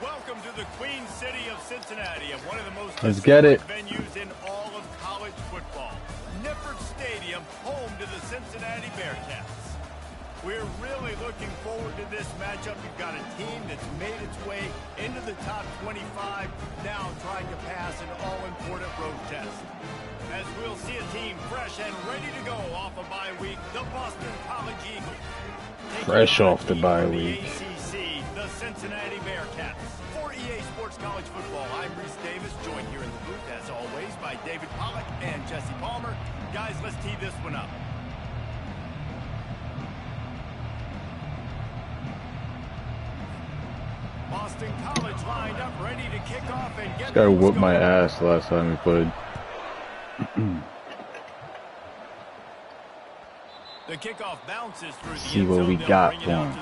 Welcome to the Queen City of Cincinnati and one of the most historic venues in all of college football. Nippert Stadium, home to the Cincinnati Bearcats. We're really looking forward to this matchup. You've got a team that's made its way into the top 25, now trying to pass an all-important road test. As we'll see a team fresh and ready to go off a bye week, the Boston College Eagles. Fresh off the bye week. ACC, the Cincinnati Bearcats. For EA Sports College Football, I'm Reese Davis, joined here in the booth, as always, by David Pollack and Jesse Palmer. Guys, let's tee this one up. Boston College lined up, ready to kick off and get. This guy whooped my ass the last time we played. The kickoff bounces through the see what we got for him.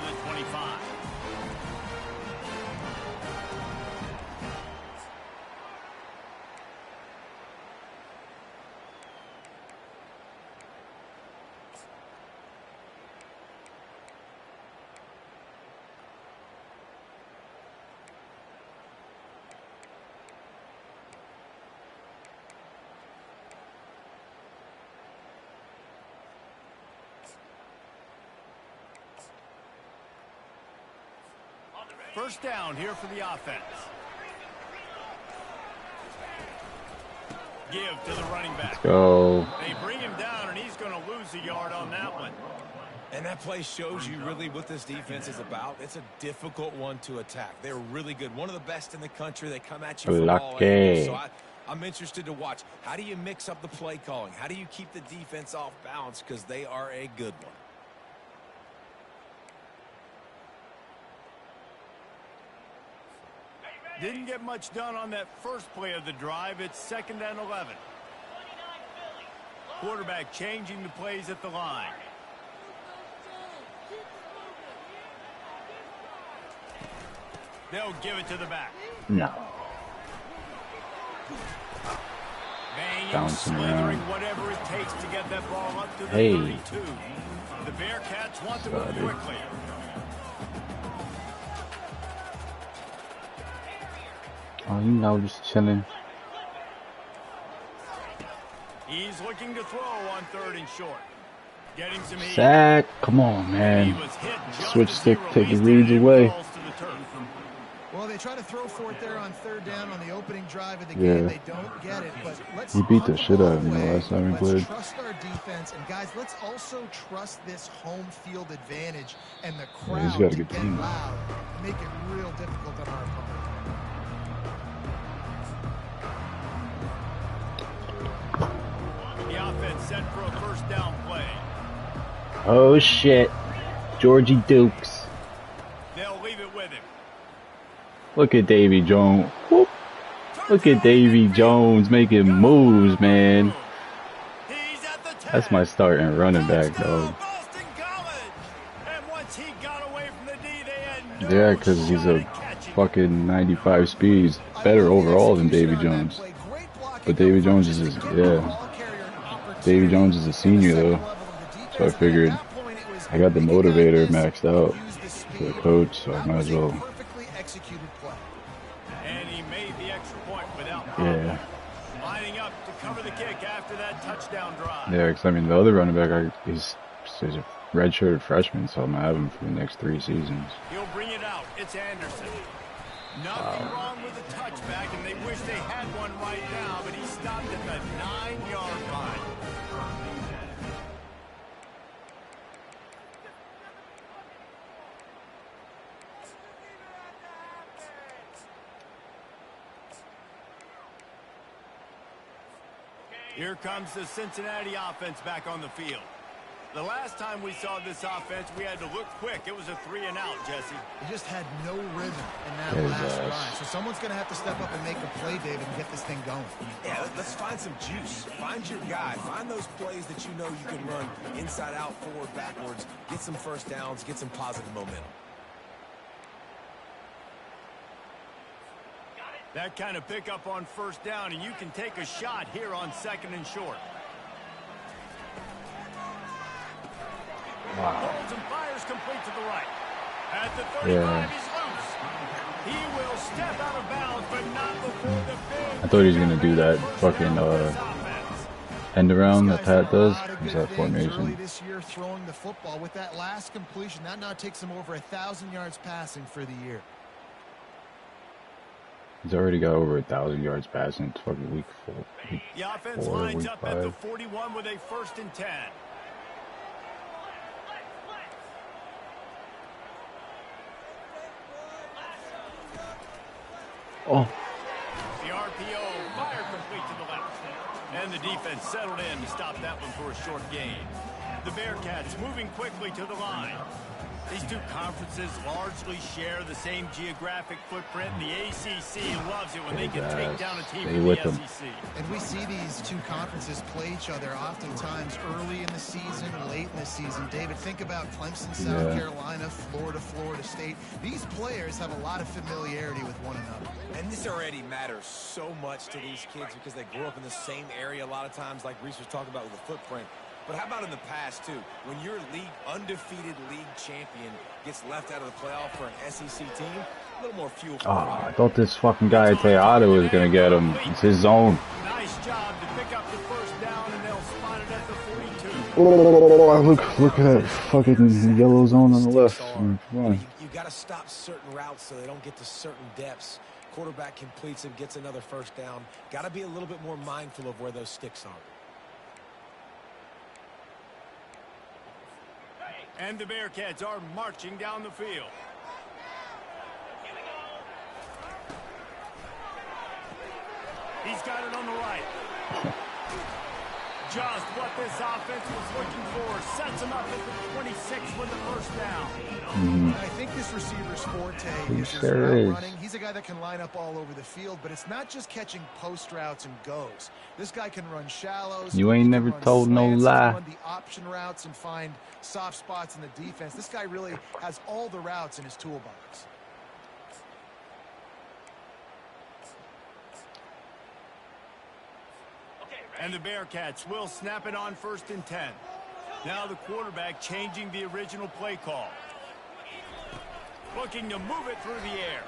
First down here for the offense. Give to the running back. Let's go. They bring him down, and he's going to lose a yard on that one. And that play shows you really what this defense is about. It's a difficult one to attack. They're really good. One of the best in the country. They come at you from all angles. So I'm interested to watch. How do you mix up the play calling? How do you keep the defense off balance? Because they are a good one. Didn't get much done on that first play of the drive. It's 2nd and 11. Quarterback changing the plays at the line. They'll give it to the back. No. Bouncing around. Whatever it takes to get that ball up to the 32. The Bearcats want to move quickly. Oh, you know, just chilling. He's looking to throw on 3rd and short. Getting some heat. Sack. Come on, man. Switch stick, take the reads away. Well, they try to throw for it there on 3rd down on the opening drive of the game. They don't get it, but let's he beat the shit out of me last time we played. Trust our defense, and guys, let's also trust this home field advantage and the crowd to get loud and make it real difficult on our opponent. The offense set for a 1st down play. Oh shit, Georgie Dukes. They'll leave it with him. Look at Davy Jones. Whoop. Look at Davy Jones making moves, man. That's my starting running back, dog. Yeah, because he's a fucking 95 speeds. Better overall than Davy Jones. But Davy Jones is, Davy Jones is a senior, though. So I figured I got the motivator maxed out for the coach, so I might as well. Yeah. Lining up to cover the kick after that touchdown drive. Yeah, because I mean the other running back, he's a redshirted freshman, so I'm gonna have him for the next 3 seasons. He'll bring it out. It's Anderson. Nothing wrong with the touchback, and they wish they had one right now, but he stopped at the 9-yard line. Here comes the Cincinnati offense back on the field. The last time we saw this offense, we had to look quick. It was a 3-and-out, Jesse. He just had no rhythm in that last drive. So someone's going to have to step up and make a play, David, and get this thing going. Yeah, let's find some juice. Find your guy. Find those plays that you know you can run inside out, forward, backwards. Get some 1st downs. Get some positive momentum. That kind of pickup on 1st down, and you can take a shot here on 2nd and short. Wow. Holds and fires complete to the right. At the 35, he's loose. He will step out of bounds, but not before the big. I thought he was gonna do that fucking end around that Pat does. Is that formation? This year throwing the football with that last completion, that now takes him over 1,000 yards passing for the year. He's already got over 1,000 yards passing. It's fucking week 4. The offense lines up at the 41 with a 1st and 10. Oh. The RPO, fire complete to the left. And the defense settled in to stop that one for a short gain. The Bearcats moving quickly to the line. These two conferences largely share the same geographic footprint, and the ACC loves it when they can take down a team from the SEC. And we see these two conferences play each other oftentimes early in the season, late in the season. David, think about Clemson, South Carolina, Florida State. These players have a lot of familiarity with one another. And this already matters so much to these kids because they grew up in the same area a lot of times, like Reese was talking about with the footprint. But how about in the past, too? When your undefeated league champion gets left out of the playoff for an SEC team, a little more fuel for I thought this fucking guy Teata was going to get him. It's his zone. Nice job to pick up the 1st down, and they'll spot it at the 42. Look at that fucking yellow zone on the left. Come on. You got to stop certain routes so they don't get to certain depths. Quarterback completes and gets another 1st down. Got to be a little bit more mindful of where those sticks are. And the Bearcats are marching down the field. He's got it on the right. Just what this offense was looking for. Sets him up at the 26 with the 1st down. I think this receiver's forte is his route running. He's a guy that can line up all over the field, but it's not just catching post routes and goes. This guy can run shallows. You ain't never told no lie. Run the option routes and find soft spots in the defense. This guy really has all the routes in his toolbox. And the Bearcats will snap it on 1st and 10. Now the quarterback changing the original play call. Looking to move it through the air.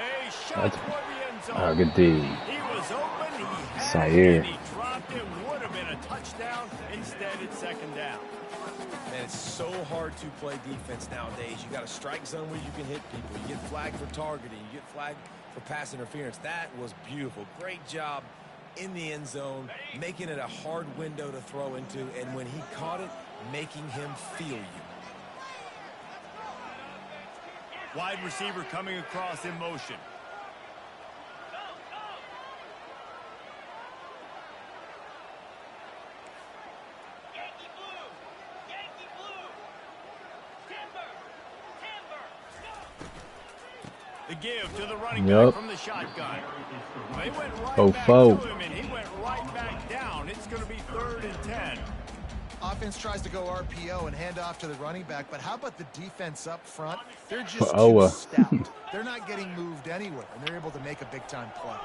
A shot for the end zone. Good D. He was open, he had it, and he dropped it. Would have been a touchdown. Instead, it's 2nd down. Man, it's so hard to play defense nowadays. You got a strike zone where you can hit people. You get flagged for targeting. You get flagged for pass interference. That was beautiful. Great job in the end zone, making it a hard window to throw into, and when he caught it, making him feel you. Wide receiver coming across in motion. The give to the running back from the shotgun. They went right back to him, and he went right back down. It's going to be 3rd and 10. Offense tries to go RPO and hand off to the running back, but how about the defense up front? They're just too stout. They're not getting moved anywhere, and they're able to make a big-time play.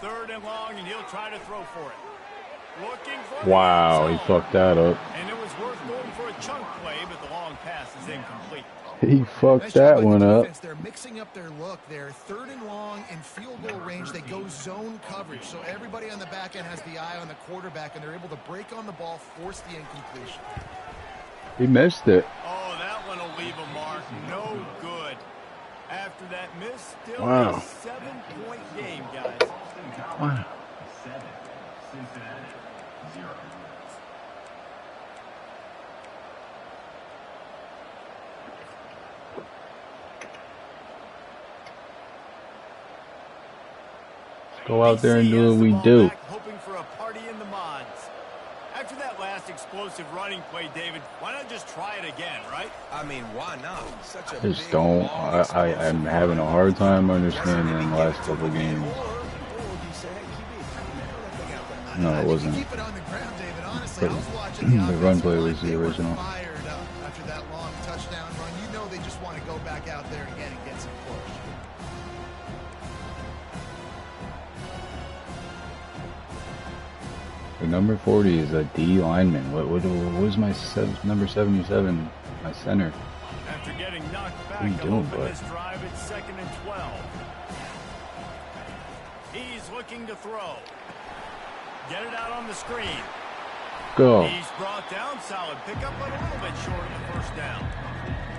Third and long, and he'll try to throw for it. Wow, he fucked that up. And it was worth going for a chunk play, but the long pass is incomplete. He fucked that one up. They're mixing up their look. They're 3rd and long in field goal range. They go zone coverage, so everybody on the back end has the eye on the quarterback, and they're able to break on the ball, force the incompletion. He missed it. Oh, that one will leave a mark. No good. After that miss, still a 7-point game, guys. Wow. 7, Cincinnati, 0. Go out there and do what we do. Hoping for a party in the mods. After that last explosive running play, David, why not just try it again, right? I mean, why not? Such a Just don't. I'm having a hard time understanding the last couple of games. No, it wasn't. The run play was the original. After that long touchdown run, you know they just want to go back out there again and get some push. The number 40 is a D lineman. What is my number 77? My center. After getting knocked back, what are you doing, bud? this drive, it's 2nd and 12. He's looking to throw. Get it out on the screen. Go. He's brought down, solid pickup, but a little bit short of the first down.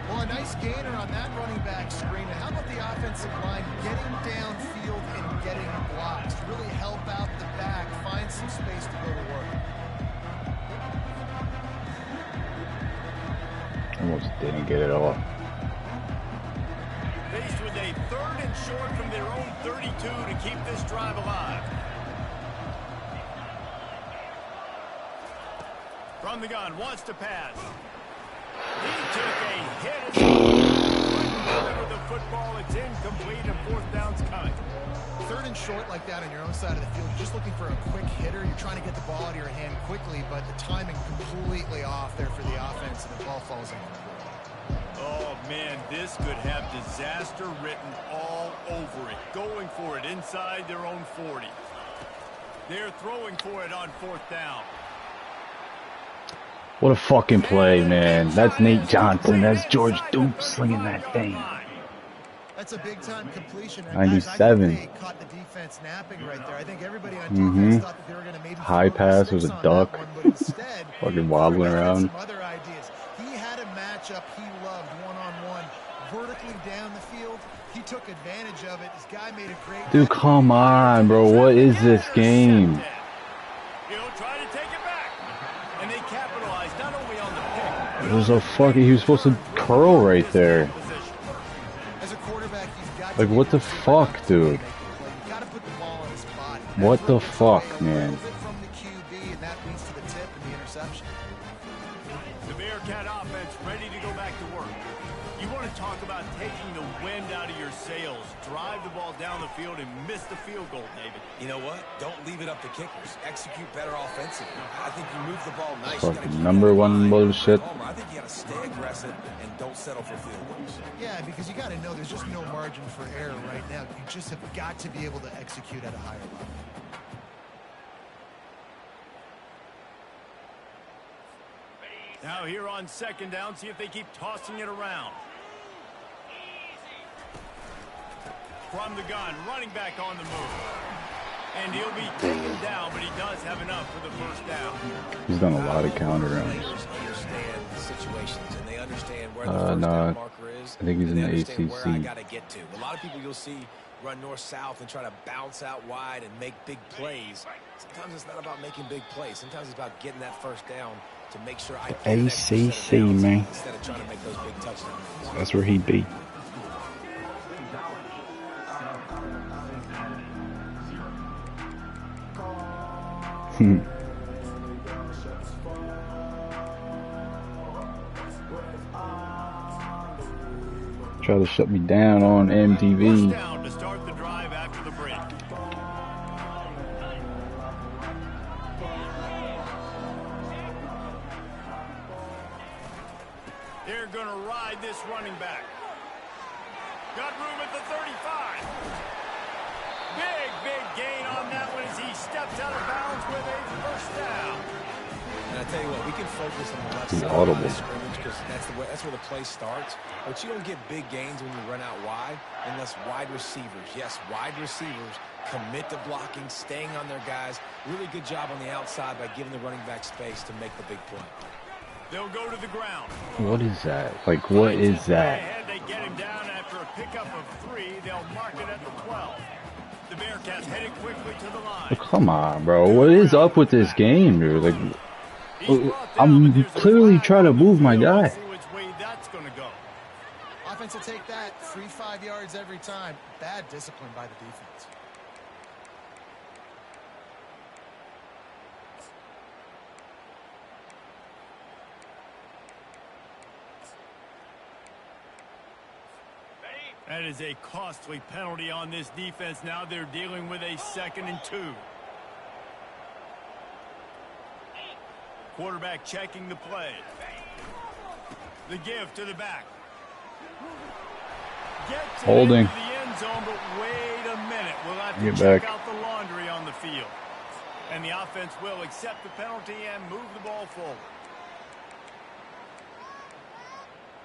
Well, a nice gainer on that running back screen. How about the offensive line getting downfield and getting blocks to really help out the back, find some space to go to work. Almost didn't get it all. Faced with a 3rd and short from their own 32 to keep this drive alive. From the gun, wants to pass. He took a hit as he with the football. It's incomplete and 4th down's coming. 3rd and short like that on your own side of the field. You're just looking for a quick hitter. You're trying to get the ball out of your hand quickly, but the timing completely off there for the offense, and the ball falls incomplete. Oh, man, this could have disaster written all over it. Going for it inside their own 40. They're throwing for it on 4th down. What a fucking play, man. That's Nate Johnson. That's George Duke slinging that thing. That's a big-time completion. 97. They caught the defense napping right there. I think everybody on defense thought that they were going to maybe high pass was a duck. But instead, fucking wobbling around. Some other ideas. He had a matchup he loved one-on-one, vertically down the field. He took advantage of it. This guy made a great. Dude, come on, bro. What is this game? It was a fucking. He was supposed to curl right there. Like, what the fuck, dude? What the fuck, man? The Bearcat offense ready to go back to work. You want to talk about taking the wind out of your sails. Drive the ball down the field and miss the field goal, David. You know what? Don't leave it up to kickers. Execute better offensively. I think you move the ball nice. Fucking number 1 bullshit. I think you got to stay aggressive and don't settle for field goals. Yeah, because you got to know there's just no margin for error right now. You just have got to be able to execute at a higher level. Now here on 2nd down, see if they keep tossing it around. From the gun, running back on the move. And he'll be taken down, but he does have enough for the 1st down. He's done a lot of counter runs. Understand the situations, and they understand where the 1st down marker is. I think he's in the ACC. Where I got to get to. A lot of people you'll see run north-south and try to bounce out wide and make big plays. Sometimes it's not about making big plays. Sometimes it's about getting that 1st down to make sure I get ACC, man. Instead of trying to make those big touchdowns. That's where he be. Try to shut me down on MTV. Down to start the drive after the break. They're going to ride this running back. Got room at the 35. Big gain on that one as he steps out of bounds with a 1st down. And I tell you what, we can focus on the left He's side audible. of the scrimmage because that's where the play starts. But you don't get big gains when you run out wide unless wide receivers, yes, wide receivers commit to blocking, staying on their guys. Really good job on the outside by giving the running back space to make the big play. They'll go to the ground. What is that? Like, what is that? They get him down after a pickup of 3. They'll mark it at the 12. The Bearcats headed quickly to the line. Oh, come on, bro. What is up with this game, dude? Like, I'm clearly trying to move my guy. Offense will take that 3-5 yards every time. Bad discipline by the defense. That is a costly penalty on this defense. Now they're dealing with a 2nd and 2. Quarterback checking the play. The give to the back. Holding. The end zone, but wait a minute. We'll have to Get check back. out the laundry on the field. And the offense defense will accept the penalty and move the ball forward.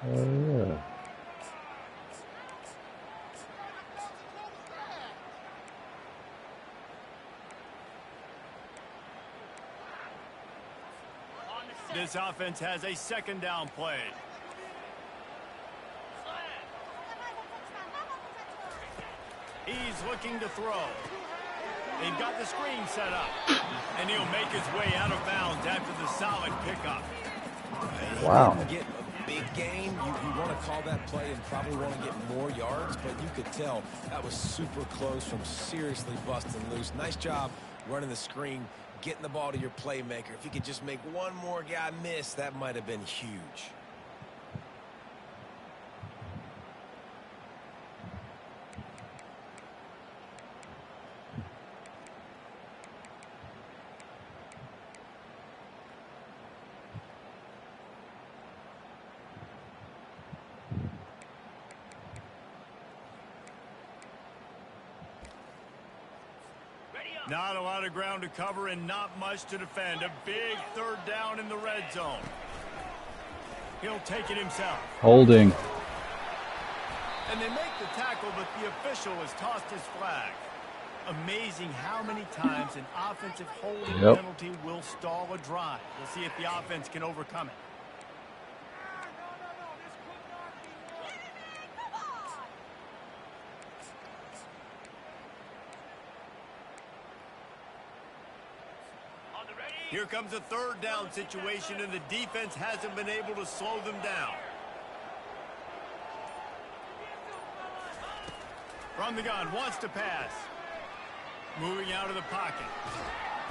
Oh, yeah. This offense has a second down play. He's looking to throw. They've got the screen set up. And he'll make his way out of bounds after the solid pickup. Wow. Get a big gain. You want to call that play and probably want to get more yards, but you could tell that was super close from seriously busting loose. Nice job running the screen, getting the ball to your playmaker. If you could just make one more guy miss, that might have been huge. Not a lot of ground to cover and not much to defend. A big third down in the red zone. He'll take it himself. Holding. And they make the tackle, but the official has tossed his flag. Amazing how many times an offensive holding penalty will stall a drive. We'll see if the offense can overcome it. Here comes a third down situation, and the defense hasn't been able to slow them down. From the gun, wants to pass. Moving out of the pocket.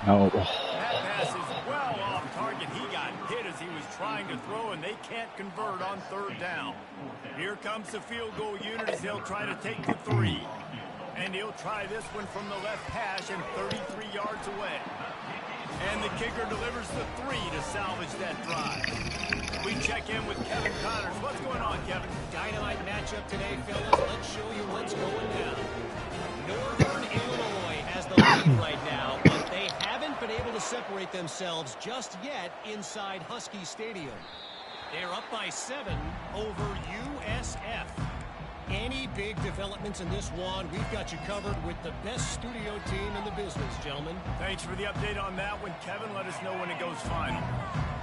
No. That pass is well off target. He got hit as he was trying to throw, and they can't convert on third down. Here comes the field goal unit as they'll try to take the 3. And he'll try this one from the left hash and 33 yards away. And the kicker delivers the 3 to salvage that drive. We check in with Kevin Connors. What's going on, Kevin? Dynamite matchup today, fellas. Let's show you what's going down. Northern Illinois has the lead right now, but they haven't been able to separate themselves just yet inside Husky Stadium. They're up by 7 over USF. Any big developments in this one, we've got you covered with the best studio team in the business, gentlemen. Thanks for the update on that one, Kevin. Let us know when it goes final.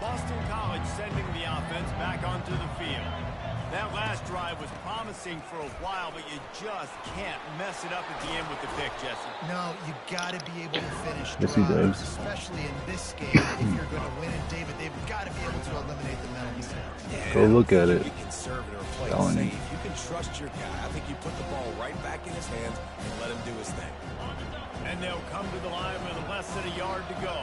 Boston College sending the offense back onto the field. That last drive was promising for a while, but you just can't mess it up at the end with the pick, Jesse. No, you got to be able to finish Yes, he drives, does. especially in this game. If you're going to win it, David, they've got to be able to eliminate the penalties. Go look at it. Be conservative or play Telling safe. you. You can trust your guy. I think you put the ball right back in his hands and let him do his thing. And they'll come to the line with less than a yard to go.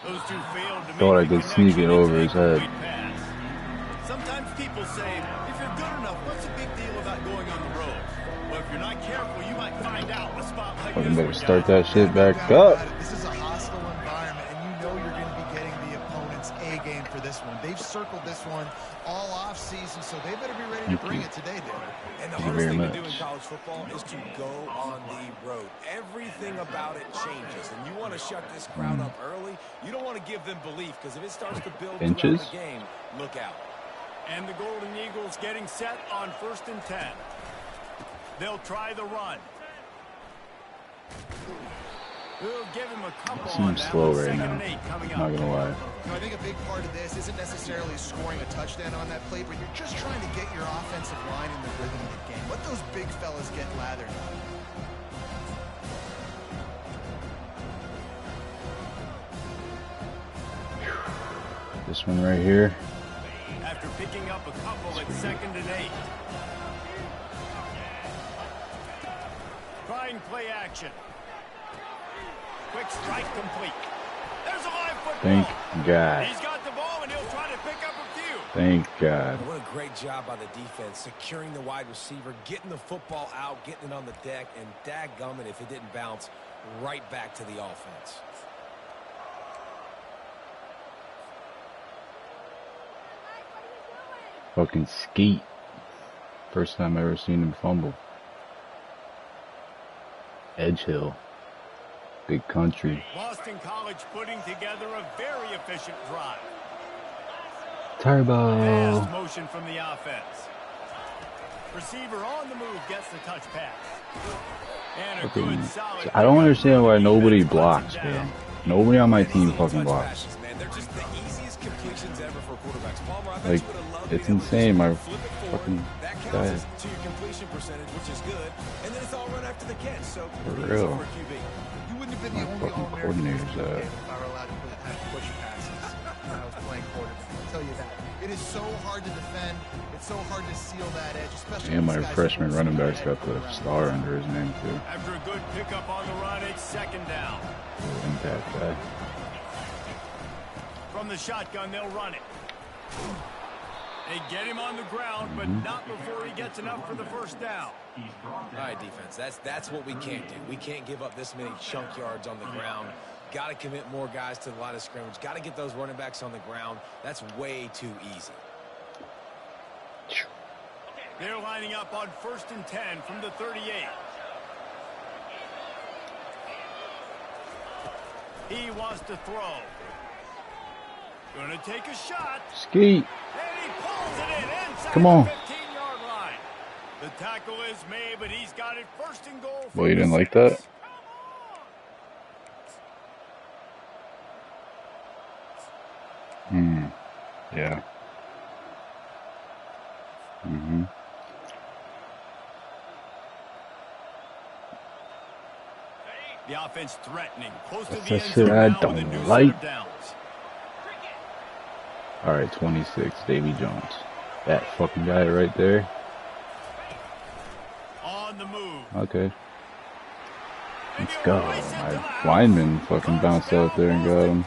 Those two failed to Thought I make the could sneak it connection over into his a head. complete pass. Sometimes people say, if you're good enough, what's the big deal about going on the road? But if you're not careful, you might find out a spot like Fucking this better one, start guys. that shit back No doubt up. about it. This is a hostile environment, and you know you're going to be getting the opponent's A game for this one. They've circled this one all off season, so they better be ready to bring it today, David. And the Thank you hardest very thing to do in much. college football is to go on the road. Everything about it changes, and you want to shut this crowd up early. You don't want to give them belief, because if it starts to build throughout Inches? the game, look out. And the Golden Eagles getting set on 1st and 10. They'll try the run. We'll give him a couple on Seems that slow one. right 2nd now. and 8 coming up. Not gonna lie. You know, I think a big part of this isn't necessarily scoring a touchdown on that play, but you're just trying to get your offensive line in the rhythm of the game. Let those big fellas get lathered. This one right here. After picking up a couple at 2nd and 8. Trying play action. Quick strike complete. There's a live football. Thank God. He's got the ball, and he'll try to pick up a few. Thank God. What a great job by the defense, securing the wide receiver, getting the football out, getting it on the deck, and dadgummit if it didn't bounce right back to the offense. Fucking skeet. First time I ever seen him fumble. Edge Hill. Big country. Boston College putting together a very efficient drive. Turbo. Fast motion from the offense. Receiver on the move gets the touch pass. And a good solid. I don't understand why nobody blocks, man. Nobody on my team fucking blocks. They're just the easiest completions ever for quarterbacks. Palmer, I bet Like, you would have loved it's to be able to insane. My flip it forward. fucking That guy. counts to your completion percentage, which is good. And then it's all run after the catch. So For real. for QB. You wouldn't have been the My only fucking All-American coordinator's if I were allowed to have push passes when I was playing quarterback. I'll tell you that. It is so hard to defend. It's so hard to seal that edge, especially And my when these guys freshman are running so back's good got the around. star under his name too. After a good pickup on the run, it's second down. Impact guy. From the shotgun, they'll run it. They get him on the ground, but not before he gets enough for the first down. All right, defense. That's what we can't do. We can't give up this many chunk yards on the ground. Got to commit more guys to the line of scrimmage. Got to get those running backs on the ground. That's way too easy. They're lining up on 1st and 10 from the 38. He wants to throw. Gonna take a shot. Skeet. And he pulls it in inside Come on. the 15-yard line. The tackle is made, but he's got it 1st and goal. Well, you didn't like that? Yeah. The offense threatening. Close to the That's end shit zone I now with a don't new set like. of downs. All right, 26, Davy Jones. That fucking guy right there. On the move. Okay. Let's go. My lineman fucking bounced out there and got him.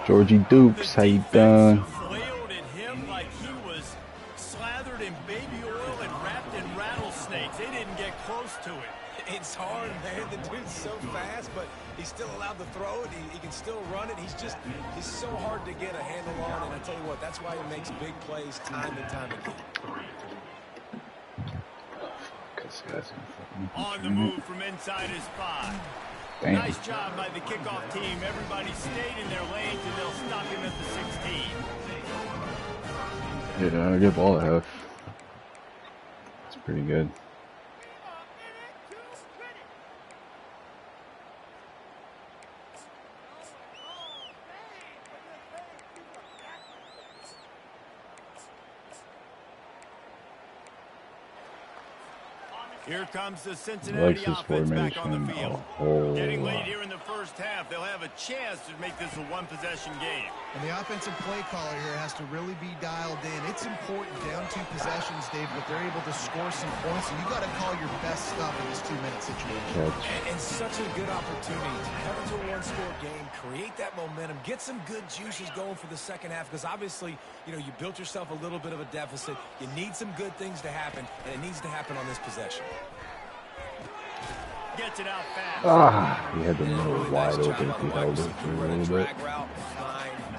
Georgie Dukes, how you doing? Flailed at him like he was slathered in baby oil and wrapped in rattlesnakes. They didn't get close to it. It's hard, man. The dude's so fast, but he's still allowed to throw it. He can still run it. He's so hard to get a handle on. And I tell you what, that's why he makes big plays time and time again. On the move from inside his 5. Damn. Nice job by the kickoff team. Everybody stayed in their lanes, and they'll stop him at the 16. Yeah, I give all a half. It's pretty good. Here comes the He Cincinnati likes his offense back on formation the a field. whole Getting late lot. here in the first half, they'll have a chance to make this a one-possession game. And the offensive play caller here has to really be dialed in. It's important down 2 possessions, Dave, but they're able to score some points, and you got to call your best stuff in this 2-minute situation. Catch. And such a good opportunity to come into a one-score game, create that momentum, get some good juices going for the second half, because obviously, you know, you built yourself a little bit of a deficit. You need some good things to happen, and it needs to happen on this possession. Gets it out fast. He had the middle wide open if he held it for a little bit.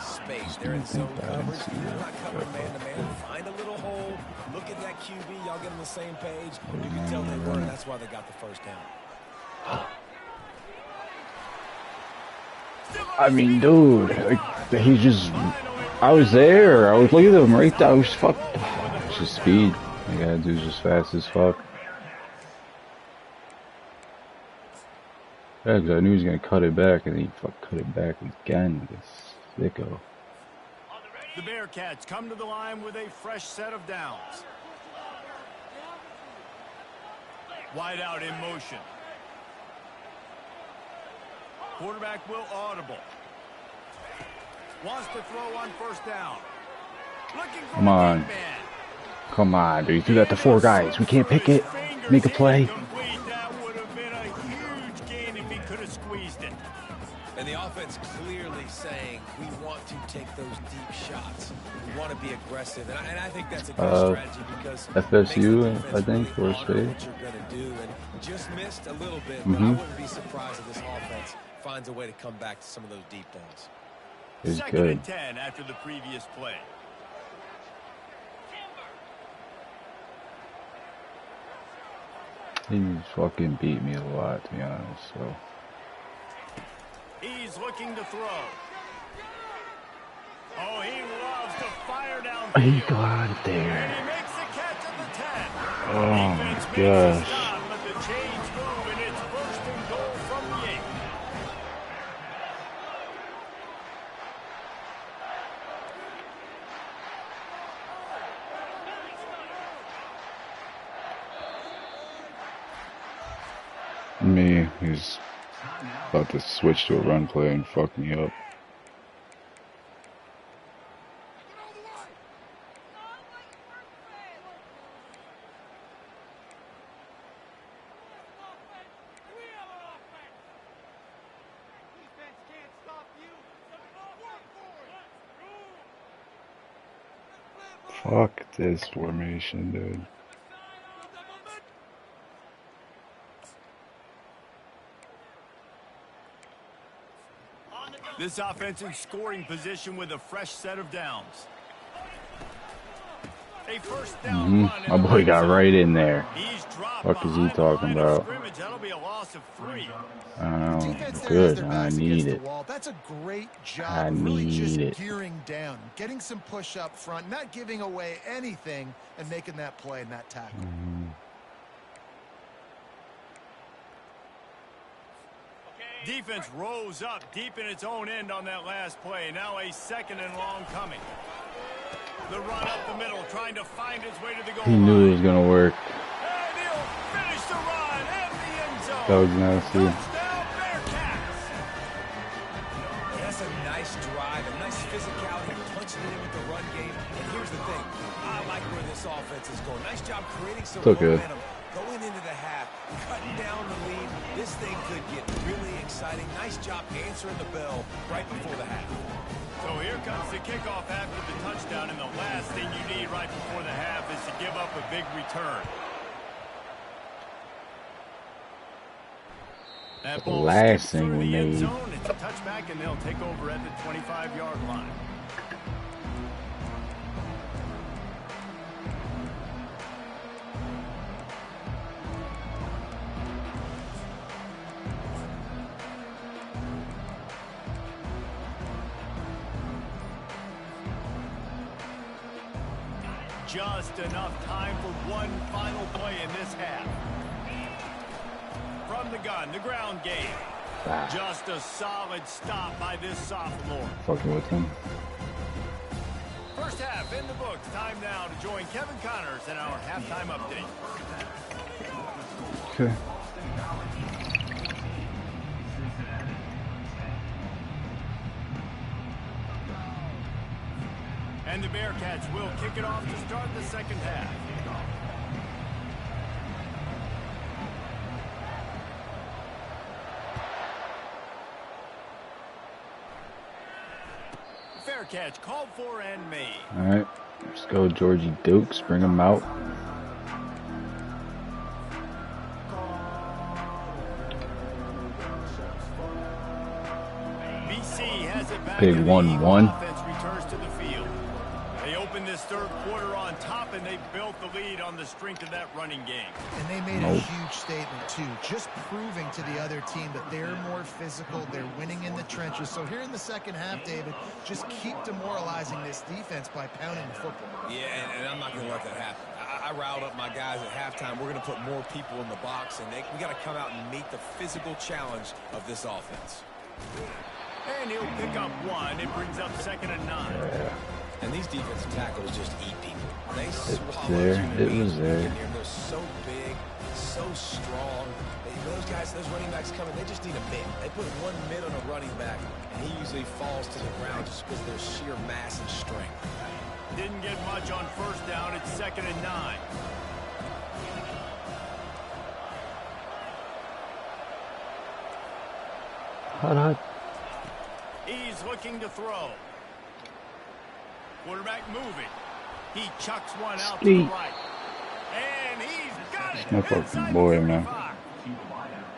Space. They're in zone coverage. They're not covering man-to-man. Find a little hole. Look at that QB. Y'all get on the same page. You can tell they were, and that's why they got the first down. I mean, dude, like, he just... I was there. I was looking at him right there. I was fucked. It's just speed. You gotta do just fast as fuck. Yeah, because I knew he was going to cut it back, and he cut it back again. This sicko. The Bearcats come to the line with a fresh set of downs. Wide out in motion. Quarterback will audible. Wants to throw on 1st down. Looking for Come on. the big man. Come on, dude. You threw that to 4 guys. We can't pick it. Make a play. That would have been a huge gain if he could have squeezed it. And the offense clearly saying, we want to take those deep shots. We want to be aggressive. And I think that's a good strategy because FSU, I think, or State. what you're going to do. And just missed a little bit, but I wouldn't be surprised if this offense finds a way to come back to some of those deep zones. He's Second good. and 10 after the previous play. He's fucking beat me a lot, to be honest, so. He's looking to throw. Oh, he loves to fire down. He got out of there. And he makes the catch at the 10. Oh my gosh. Stop, but the chains move, and it's first and goal from the 8. Me, he's about to switch to a run play and fuck me up. Fuck this formation, dude. This offensive scoring position with a fresh set of downs. A first down run. My boy got right in there. He's dropped. What is he talking about? That'll be a loss of 3. Oh, good. I need it. That's a great job. I really need just it. gearing down, getting some push up front, not giving away anything, and making that play and that tackle. Defense rose up deep in its own end on that last play. Now a second and long coming. The run up the middle, trying to find his way to the goal line. He knew it was gonna work. And he'll finish the run at the end zone. That was nasty. Touchdown, Bearcats. That's a nice drive, a nice physicality, punching it in with the run game. And here's the thing, I like where this offense is going. Nice job creating some momentum. Going into the half, cutting down the lead. This thing could get really exciting. Nice job answering the bell right before the half. So here comes the kickoff after the touchdown, and the last thing you need right before the half is to give up a big return. That the last thing we need. It's a touchback, and they'll take over at the 25-yard line. Just enough time for one final play in this half. From the gun, the ground game. Just a solid stop by this sophomore. Fucking with him. First half in the books. Time now to join Kevin Connors in our halftime update. Okay. And the Bearcats will kick it off to start the second half. Fair catch called for and made. All right, let's go, Georgie Dukes. Bring him out. BC has it back. Big 1-1. This third quarter on top, and they built the lead on the strength of that running game. And they made a huge statement too, just proving to the other team that they're more physical, they're winning in the trenches. So here in the second half, David, just keep demoralizing this defense by pounding the football. Yeah, and I'm not going to let that happen. I riled up my guys at halftime. We're going to put more people in the box, and we got to come out and meet the physical challenge of this offense. And he'll pick up one. It brings up 2nd and 9. Yeah. And these defensive tackles just eat people. They swallow there. It was there. They're so big, so strong. Those guys, those running backs coming, they just need a mid. They put one mid on a running back, and he usually falls to the ground just because of their sheer mass and strength. Didn't get much on first down. It's 2nd and 9. Hot. He's looking to throw. Quarterback moving. He chucks one out to the right. And he's got it. My fucking boy, man.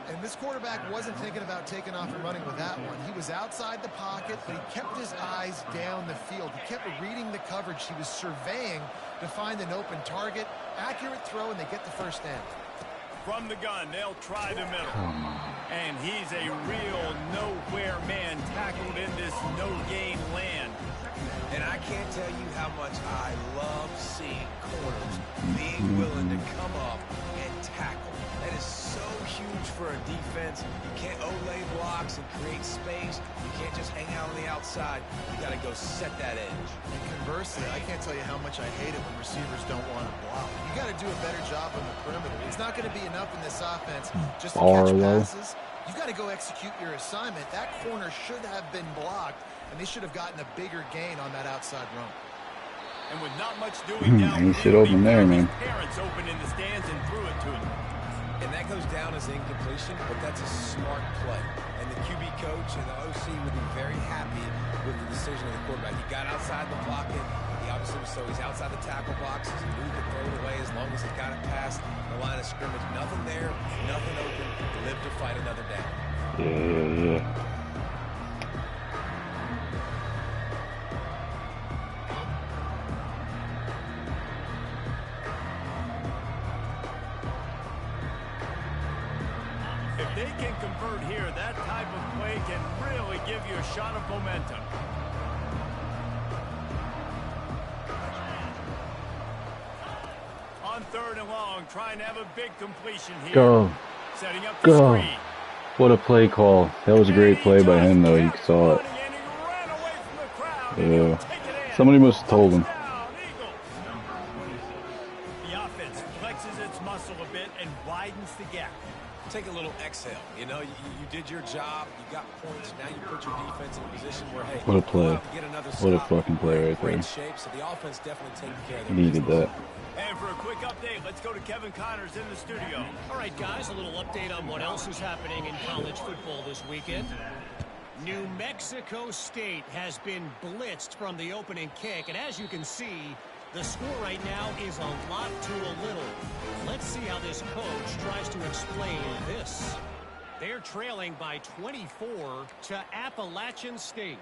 And this quarterback wasn't thinking about taking off and running with that one. He was outside the pocket, but he kept his eyes down the field. He kept reading the coverage. He was surveying to find an open target. Accurate throw, and they get the first down. From the gun, they'll try the middle. And he's a real nowhere man tackled in this no-gain land. And I can't tell you how much I love seeing corners being willing to come up and tackle. That is so huge for a defense. You can't olay blocks and create space. You can't just hang out on the outside. You got to go set that edge. And conversely, I can't tell you how much I hate it when receivers don't want to block. You got to do a better job on the perimeter. It's not going to be enough in this offense just to catch passes. You've got to go execute your assignment. That corner should have been blocked, and they should have gotten a bigger gain on that outside run. And with not much doing down, ain't shit open there, man. Parents open in the stands and threw it to him. And that goes down as incompletion, but that's a smart play. And the QB coach and the OC would be very happy with the decision of the quarterback. He got outside the pocket. He obviously was so he's outside the tackle boxes. He moved to throw it away as long as he got it past the line of scrimmage. Nothing there, nothing open. Live to fight another down. Yeah. If they can convert here, that type of play can really give you a shot of momentum. On 3rd and long, trying to have a big completion here. Go. Setting up the Go. screen. What a play call. That was a great play by him, though. He saw it. Yeah. Somebody must have told him. The offense flexes its muscle a bit and widens the gap. Take a little exhale. You know, you did your job. You got points. Now you put your defense in a position where, hey, what a play. What a fucking play right there. Shape, so the offense definitely taking care of their needed that. And for a quick update, let's go to Kevin Connors in the studio. All right, guys, a little update on what else is happening in college football this weekend. New Mexico State has been blitzed from the opening kick, and as you can see, the score right now is a lot to a little. Let's see how this coach tries to explain this. They're trailing by 24 to Appalachian State.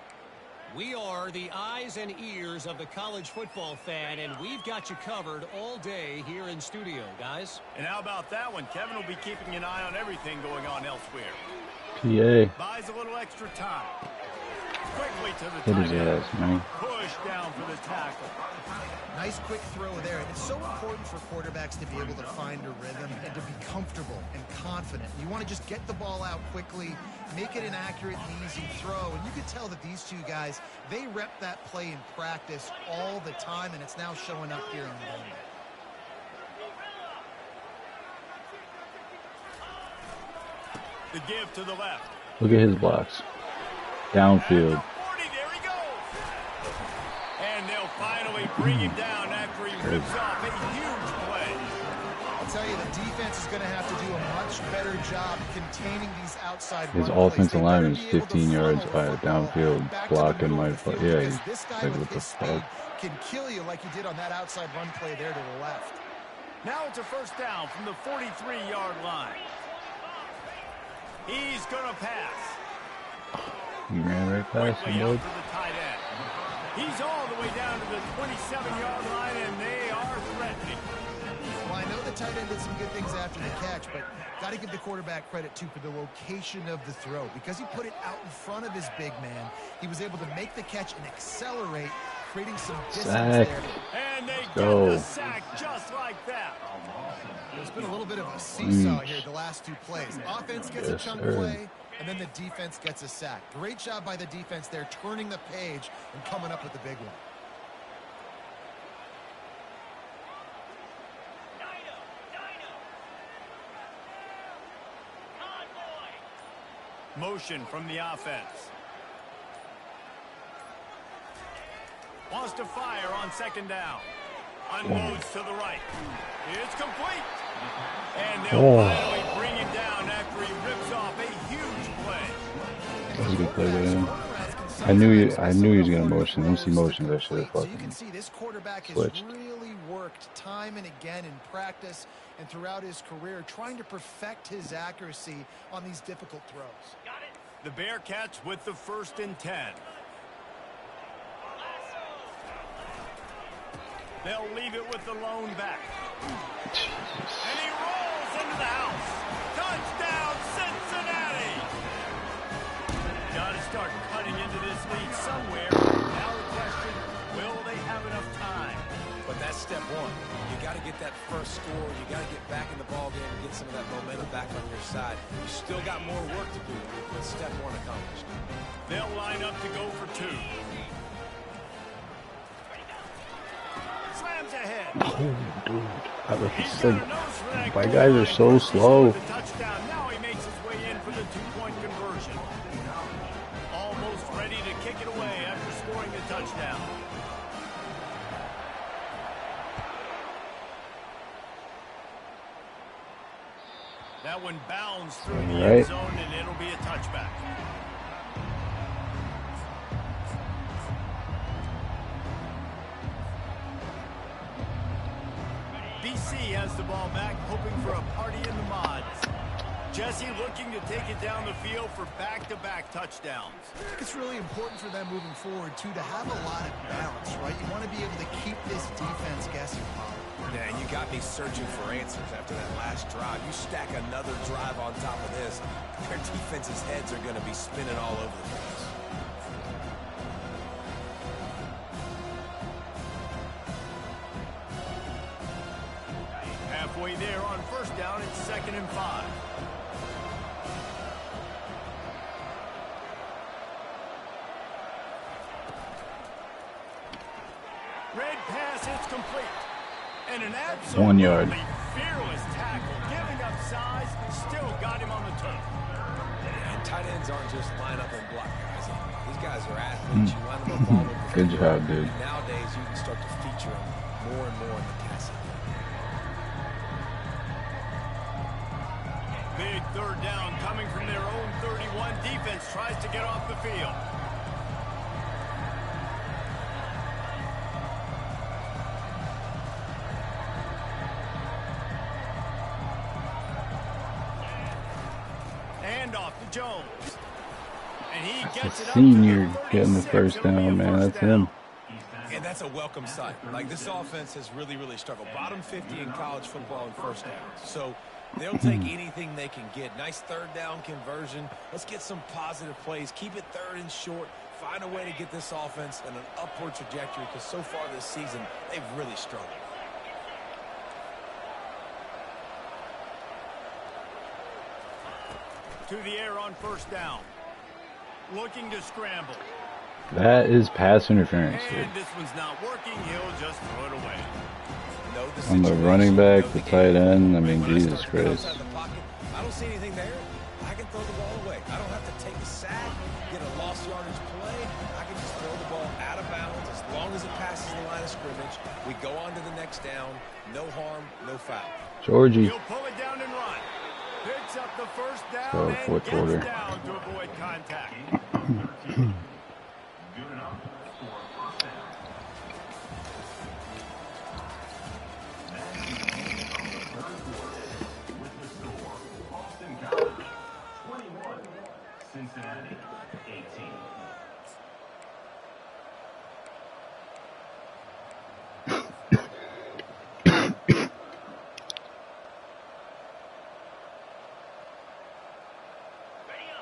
We are the eyes and ears of the college football fan, and we've got you covered all day here in studio, guys. And how about that one? Kevin will be keeping an eye on everything going on elsewhere. PA. Buys a little extra time. Quickly to the What is tight end. that, man? Push down for the tackle. Nice quick throw there. And it's so important for quarterbacks to be able to find a rhythm and to be comfortable and confident. You want to just get the ball out quickly, make it an accurate and easy throw. And you can tell that these two guys, they rep that play in practice all the time, and it's now showing up here on the game. The give to the left. Look at his blocks. Downfield. 40, there he goes. And they'll finally bring him down after he rips off a huge play. I'll tell you, the defense is going to have to do a much better job containing these outside His run plays. offensive lineman is 15 yards by a downfield blocking my foot. Yeah, he's this guy like, with what the his speed fuck? can kill you like he did on that outside run play there to the left. Now it's a first down from the 43-yard line. He's going to pass. He ran right past Quickly him, out bud. to the tight end. He's all the way down to the 27-yard line, and they are threatening. Well, I know the tight end did some good things after the catch, but got to give the quarterback credit, too, for the location of the throw. Because he put it out in front of his big man, he was able to make the catch and accelerate, creating some distance Sack. there. And they get Go. the sack just like that. There's been a little bit of a seesaw here the last two plays. Offense gets a Yes, chunk sir. play, and then the defense gets a sack. Great job by the defense there, turning the page and coming up with the big one. Motion from the offense. Wants to fire on second down. Unloads to the right. It's complete. And they'll finally bring him down after he rips off a huge play. That was a good play by him. I knew he was gonna motion. Once he motioned, I should have So you can fucking see this quarterback has switched. really worked time and again in practice and throughout his career, trying to perfect his accuracy on these difficult throws. The Bearcats with the 1st and 10. They'll leave it with the lone back. And he rolls pass into the house. Touchdown, Cincinnati! Got to start cutting into this lead somewhere. Now the question, will they have enough time? But that's step one. You got to get that first score. You got to get back in the ball game and get some of that momentum back on your side. You still got more work to do, but step one accomplished. They'll line up to go for two. Slams ahead. Oh, dude. I was just like, my guys are so slow. Touchdown. Now he makes his way in for the two-point conversion. Almost ready to kick it away after scoring the touchdown. That one bounds through the end zone, and it'll be a touchback. BC has the ball back, hoping for a party in the mods. Jesse looking to take it down the field for back-to-back touchdowns. It's really important for them moving forward, too, to have a lot of balance, right? You want to be able to keep this defense guessing, Paul. Yeah, and you got me searching for answers after that last drive. You stack another drive on top of this, their defense's heads are going to be spinning all over the place. Halfway there on first down, it's 2nd and 5. Red pass, it's complete. And an absolutely 1 yard. fearless tackle, giving up size, still got him on the turf. And tight ends aren't just line up and block guys. These guys are athletes. You line them up all over the Good field. job, dude. Nowadays, you can start to feature them more and more in the passing game. Big third down coming from their own 31. Defense tries to get off the field. Handoff to Jones. And he gets it up to Senior the getting the 36. first It'll be a down, man. first That's him. And that's a welcome sight. Like, this offense has really, really struggled. Bottom 50 in college football in first downs. So they'll take anything they can get. Nice third down conversion. Let's get some positive plays. Keep it third and short. Find a way to get this offense in an upward trajectory, because so far this season, they've really struggled. To the air on first down. Looking to scramble. That is pass interference, dude. And this one's not working. He'll just throw it away. On the running back, the tight end, I mean, Jesus Christ. I don't see anything there. I can throw the ball away. I don't have to take a sack, get a lost yardage play. I can just throw the ball out of bounds as long as it passes the line of scrimmage. We go on to the next down. No harm, no foul. Georgie. He'll pull it down and run. Picks up the first down So, and fourth gets quarter. down to avoid contact. Good enough for a first down. That is the end of the third quarter. With the score, Boston College 21, Cincinnati 18.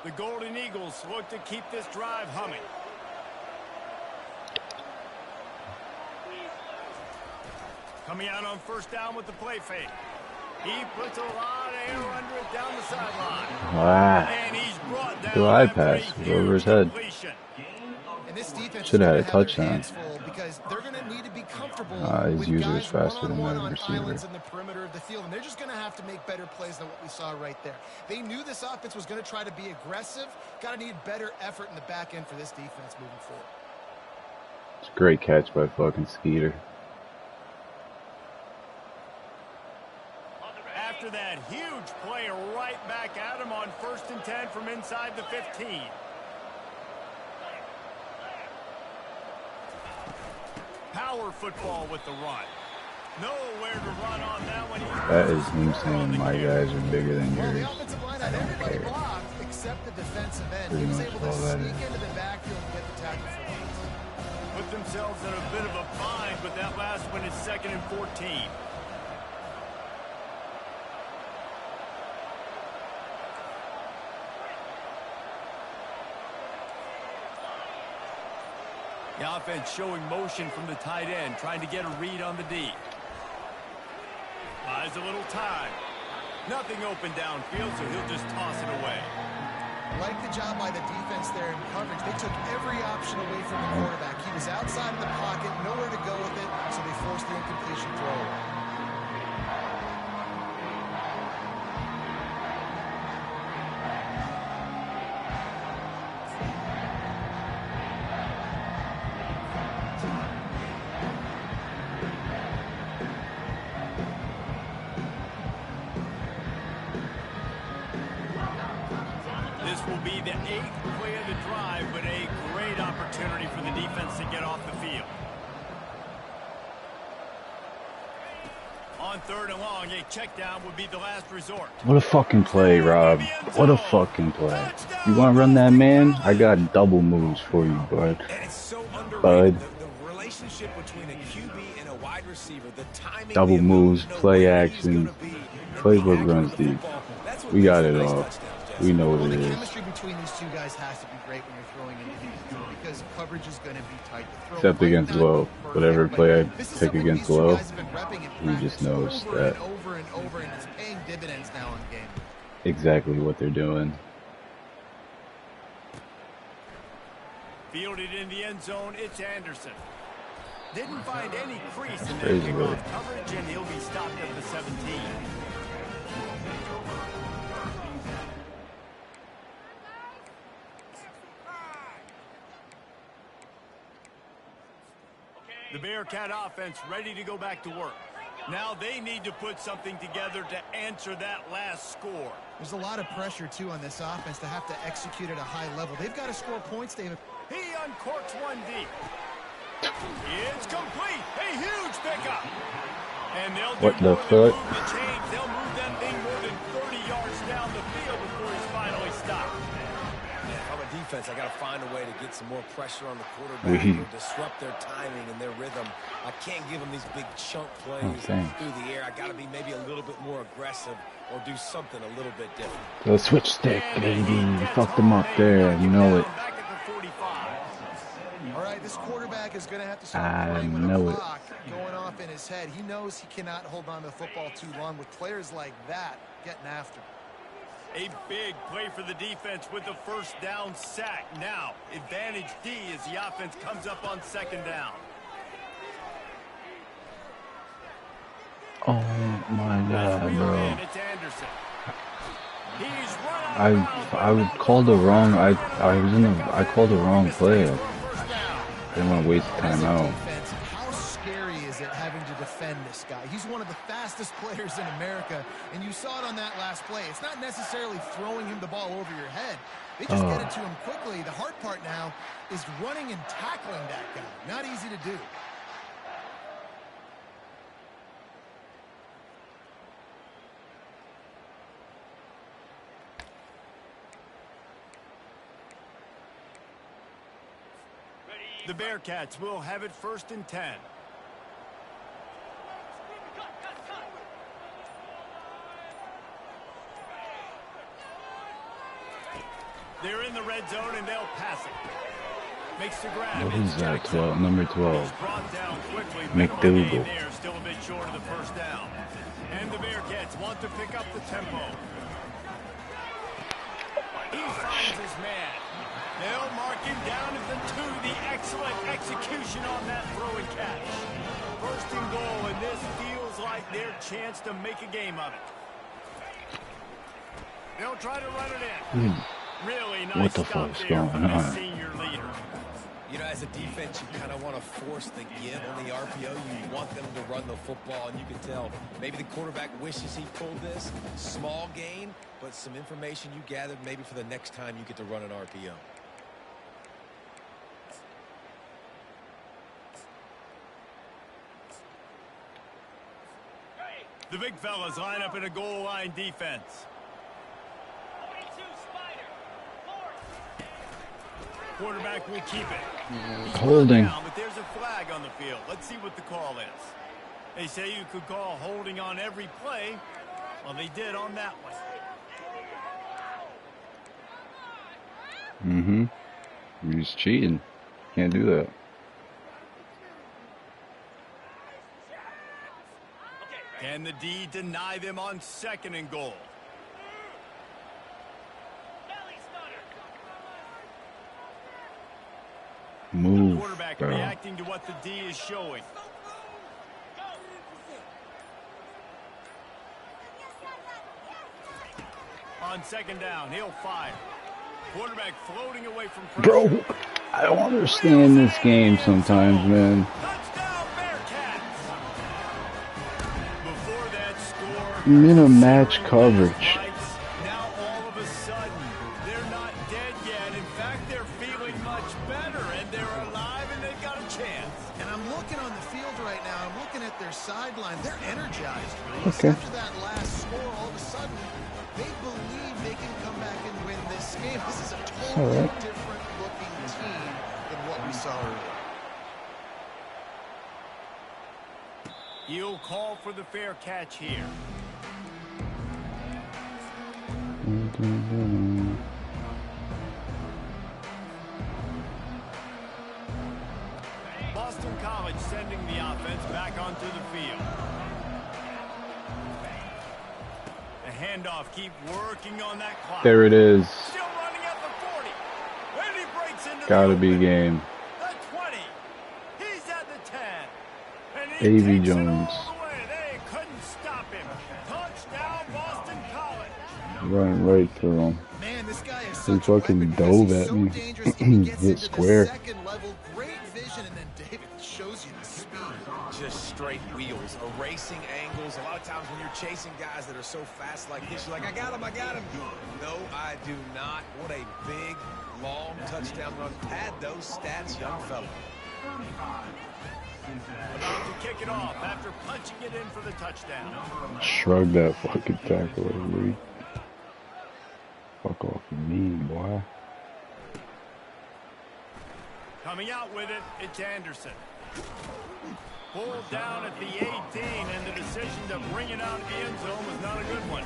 The Golden Eagles look to keep this drive humming. Coming out on first down with the play fake. He puts a lot of air under it down the sideline. Wow. And he's brought down Good eye after a pass. It was over his huge head. completion. And this defense Should have had a is gonna touchdown. their hands full, because they're going to need to be comfortable His with user guys is faster than one-on-one that on receiver. islands in the perimeter of the field, and they're just going to have to make better plays than what we saw right there. They knew this offense was going to try to be aggressive. Got to need better effort in the back end for this defense moving forward. It's a great catch by fucking Skeeter. After that huge play right back at him on 1st and 10 from inside the 15. Power football with the run. Nowhere to run on that one. That is him saying my guys are bigger than Well, the yours. offensive line I had don't everybody care. blocked except the defensive end. Pretty He was much able to all that sneak is. into the backfield and get the tackle for loss. Put themselves in a bit of a bind, but that last one is 2nd and 14. The offense showing motion from the tight end, trying to get a read on the D. Buys a little time. Nothing open downfield, so he'll just toss it away. Like the job by the defense there in coverage. They took every option away from the quarterback. He was outside of the pocket, nowhere to go with it, so they forced the incompletion throw. This will be the 8th play of the drive, but a great opportunity for the defense to get off the field. On 3rd and long, a check down would be the last resort. What a fucking play, Rob. What a fucking play. You want to run that, man? I got double moves for you, bud. And it's so underrated. Bud. The relationship between a QB and a wide receiver, the timing, Double moves, play action, playbook runs deep. We got it all. We know what it The is. chemistry between these two guys has to be great when you're throwing into these because coverage is going to be tight. Except against low. Whatever play I pick against low, he just knows that Over and over, and it's paying dividends now in game. exactly what they're doing. Fielded in the end zone, it's Anderson. Didn't find any crease in that Crazy kickoff work. coverage, and he'll be stopped at the 17. The Bearcat offense ready to go back to work. Now they need to put something together to answer that last score. There's a lot of pressure, too, on this offense to have to execute at a high level. They've got to score points, David. He uncorks one deep. It's complete. A huge pickup. And they'll do What the more than fuck? move the chains. They'll move that thing more than 30 yards down the field before he's finally stopped. If I'm a defense, I got to find a way to get some more pressure on the quarterback or disrupt their timing and their rhythm. I can't give them these big chunk plays through the air. I got to be maybe a little bit more aggressive or do something a little bit different. The switch stick, baby. You fucked them up there. You know it. Back at the 45. All right, this quarterback is going to have to start I playing with know a it. clock going off in his head. He knows he cannot hold on to the football too long with players like that getting after him. A big play for the defense with the first down sack. Now, advantage D as the offense comes up on 2nd down. Oh my God, bro. And it's Anderson. He's run out of bounds. I called the wrong. I called the wrong play. I didn't want to waste timeout. Defense, how scary is it having to defend this guy? He's one of the fastest players in America, and you saw it on that last play. It's not necessarily throwing him the ball over your head. They just get it to him quickly. The hard part now is running and tackling that guy. Not easy to do. The Bearcats will have it 1st and 10. They're in the red zone and they'll pass it. Makes the grab. What is that? 12, number 12. Brought down quickly. McDougal. They're still a bit short of the first down. And the Bearcats want to pick up the tempo. He finds his man. They'll mark him down at the 2. The excellent execution on that throw and catch. 1st and goal, and this feels like their chance to make a game of it. They'll try to run it in. Really nice What the stop fuck's there going from the on? senior leader. You know, as a defense, you kind of want to force the give on the RPO. You want them to run the football, and you can tell maybe the quarterback wishes he pulled this. Small gain, but some information you gathered maybe for the next time you get to run an RPO. The big fellas line up in a goal line defense. Quarterback will keep it. Holding. Down, but there's a flag on the field. Let's see what the call is. They say you could call holding on every play. Well, they did on that one. He's cheating. Can't do that. Can the D deny them on 2nd and goal? Move, Quarterback bro. reacting to what the D is showing. On 2nd down, he'll fire. Quarterback floating away from pressure. Bro, I don't understand this game sometimes, man. Touchdown Bearcats. Before that score, I'm in a match coverage. now all of a sudden, they're not dead yet. In fact, they're feeling much better, and they're alive, and they've got a chance. And I'm looking on the field right now. I'm looking at their sideline. They're energized. Okay. After that last score, all of a sudden, they believe they can come back and win this game. This is a totally different looking team than what we saw earlier. You'll call for the fair catch here. Boston College sending the offense back onto the field. The handoff, keep working on that clock. There it is. Still running at the 40. And he breaks into Gotta the be open. game. The 20. He's at the 10. And he Davy takes it Jones. all the way. They couldn't stop him. Touchdown, Boston College. Running right through him. Man, this guy is He such a fucking weapon because dove he's at so me. dangerous if he gets Hit into square. the 2nd level. Great vision, and then David shows you the speed. Just straight wheels, erasing angles. A lot of times when you're chasing guys that are so fast like this, you're like, I got him, I got him. No, I do not. What a big, long touchdown run. Pad those stats, young fella. About to kick it off after punching it in for the touchdown. Shrug that fucking tackle over. Fuck off me, boy. Coming out with it, it's Anderson. Pulled down at the 18, and the decision to bring it out of the end zone was not a good one.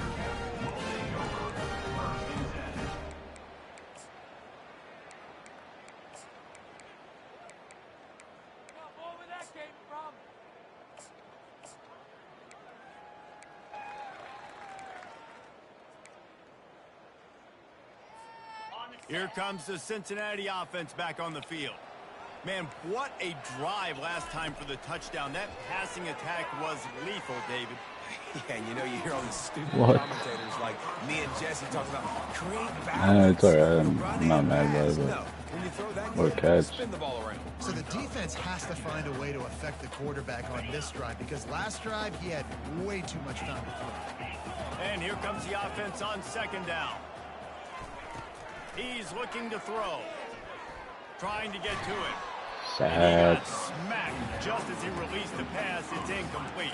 Here comes the Cincinnati offense back on the field. Man, what a drive last time for the touchdown. That passing attack was lethal, David. Yeah, and you know, you hear all these stupid What? commentators like me and Jesse talking about create balance. It's alright. I'm running not mad about pass. it. No, when you throw that What a good, catch. spin the ball around. So the defense has to find a way to affect the quarterback on this drive because last drive he had way too much time to throw. And here comes the offense on 2nd down. He's looking to throw. Trying to get to it. And he Sad. got smacked just as he released the pass. It's incomplete.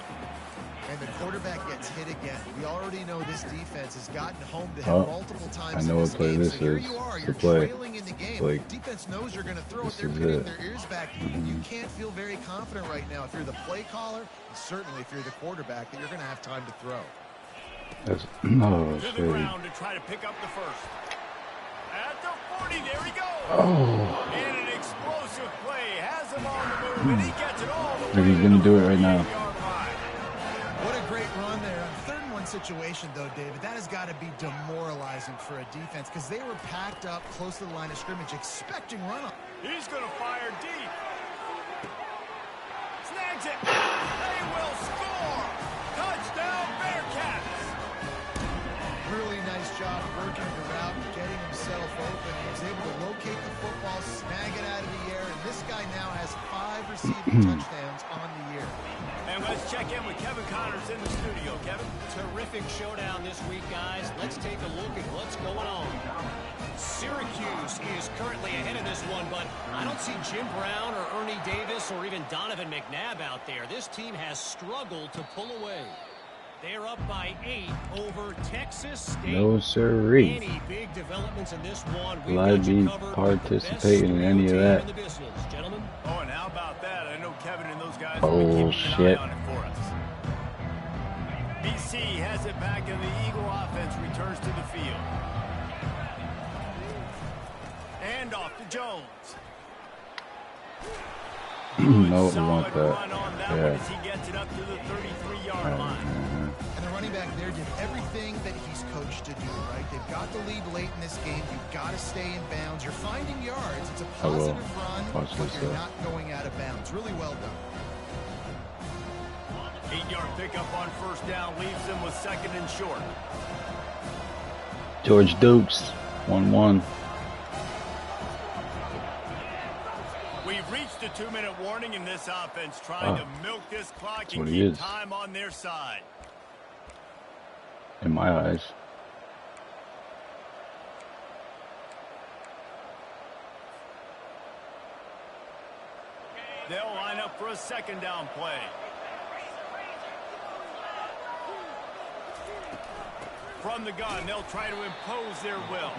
And the quarterback gets hit again. We already know this defense has gotten home to him Oh, multiple times. I know in what this play game. this So here is. you are, It's you're a play. trailing in the game. Like, Defense knows you're going to throw it. this They're is pinning it. their ears back. You can't feel very confident right now if you're the play caller, and certainly if you're the quarterback, that you're going to have time to throw. That's oh To the shit. ground to try to pick up the first. At the 40, there he goes. Oh, And an explosive play has him on the move, and he gets it all the way. Maybe he's gonna do it right now. 48-yard line. What a great run there. On 3rd and 1 situation, though, David, that has got to be demoralizing for a defense because they were packed up close to the line of scrimmage expecting runoff. He's going to fire deep. Snags it. They will score. Touchdown, Bearcats. Really nice job working the route, getting himself open. He was able to locate the football, snag it out of the air, and this guy now has 5 receiving touchdowns on the year. And let's check in with Kevin Connors in the studio. Kevin? Terrific showdown this week, guys. Let's take a look at what's going on. Syracuse is currently ahead of this one, but I don't see Jim Brown or Ernie Davis or even Donovan McNabb out there. This team has struggled to pull away. They're up by 8 over Texas State. no siree. Any big developments in this one? Will I be participating in any of that? In the business, gentlemen. Oh, and how about that? I know Kevin and those guys Oh, will be keeping shit. an eye on it for us. BC has it back, and the Eagle offense returns to the field. And off to Jones. No, we Solid want that. run on that one Yeah. as he gets it up to the 33-yard line. quarterback there did everything that he's coached to do, right? They've got the lead late in this game. You've got to stay in bounds. You're finding yards. It's a positive run, but you're not going out of bounds. Really well done. 8-yard pickup on first down leaves them with 2nd and short. George Dukes, 1-1. We've reached a 2-minute warning in this offense, trying to milk this clock and keep time on their side. In my eyes. They'll line up for a 2nd down play. From the gun, they'll try to impose their will.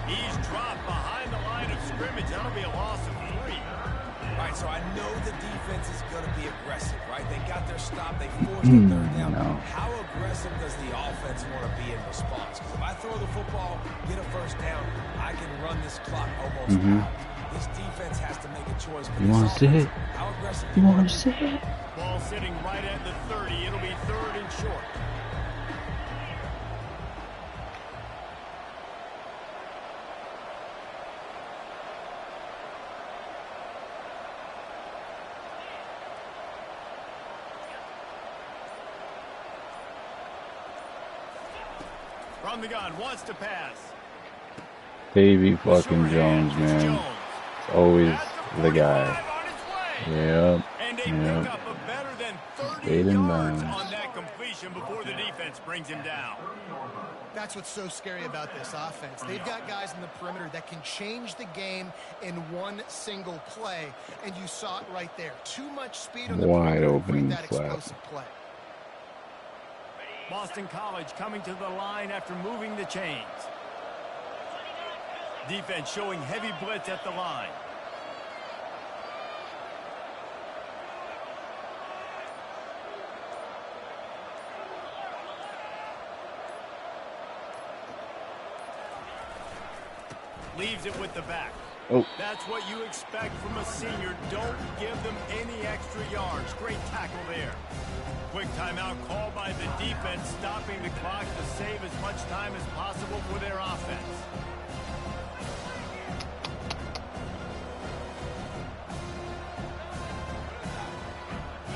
He's dropped behind the line of scrimmage. That'll be a loss of 3. All right, so I know the defense is going to be aggressive, right? They got their stop. They forced the 3rd down. How aggressive does the offense want to be in response? Because if I throw the football, get a 1st down, I can run this clock almost out. This defense has to make a choice. You want to see it? How aggressive you want to see it? Ball sitting right at the 30. It'll be 3rd and short. From the gun, wants to pass. Davy fucking Jones, man. It's always the guy. Yep. And they pick up a better than 30 yards on that completion before the defense brings him down. That's what's so scary about this offense. They've got guys in the perimeter that can change the game in one single play, and you saw it right there. Too much speed on the wide perimeter open that flat. explosive play. Boston College coming to the line after moving the chains. Defense showing heavy blitz at the line. Leaves it with the back. Oh. That's what you expect from a senior. Don't give them any extra yards. Great tackle there. Quick timeout called by the defense, stopping the clock to save as much time as possible for their offense.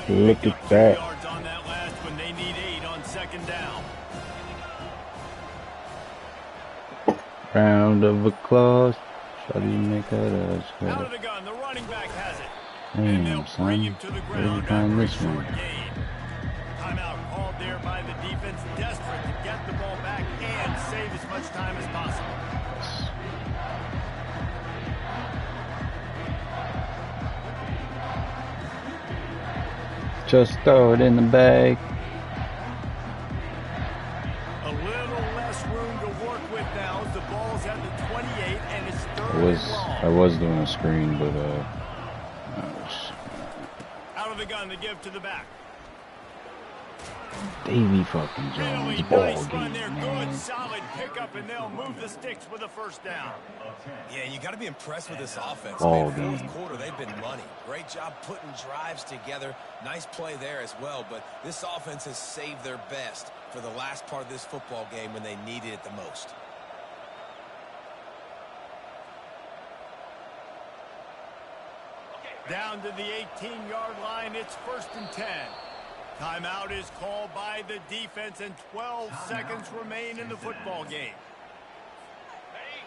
Look at that. Yards on that last one. They need 8 on 2nd down. Round of applause. Shall you make that Out of the gun, the running back has it. Damn, And they'll son. bring him to the Where'd you ground find after a this short one? gain. Timeout called there by the defense, desperate to get the ball back and save as much time as possible. Just throw it in the bag. A little less room to work with now as the ball's at the 28 and it's 3rd and I long. was doing a screen, but Out of the gun to give to the back. Davy fucking Really Jones, ball nice game, run there. man. Good, solid pickup, and they'll move the sticks with a 1st down. Yeah, you got to be impressed with this offense. Ball Man, game. 4th quarter, they've been money. Great job putting drives together. Nice play there as well, but this offense has saved their best for the last part of this football game when they needed it the most. Down to the 18-yard line, it's 1st and 10. Timeout is called by the defense, and 12 seconds remain in the football game.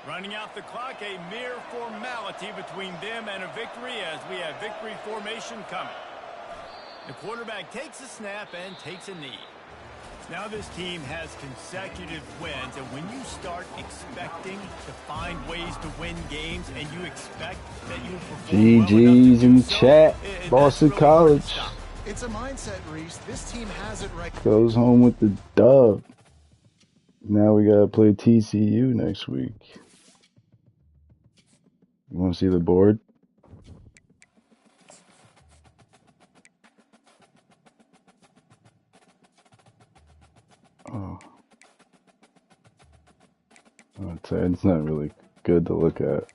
Running out the clock, a mere formality between them and a victory as we have victory formation coming. The quarterback takes a snap and takes a knee. Now this team has consecutive wins, and when you start expecting to find ways to win games and you expect that you perform GG's in so, chat. Boston really College It's a mindset, Reese. This team has it right. goes home with the dub. Now we gotta play TCU next week. You wanna see the board? Oh. It's not really good to look at.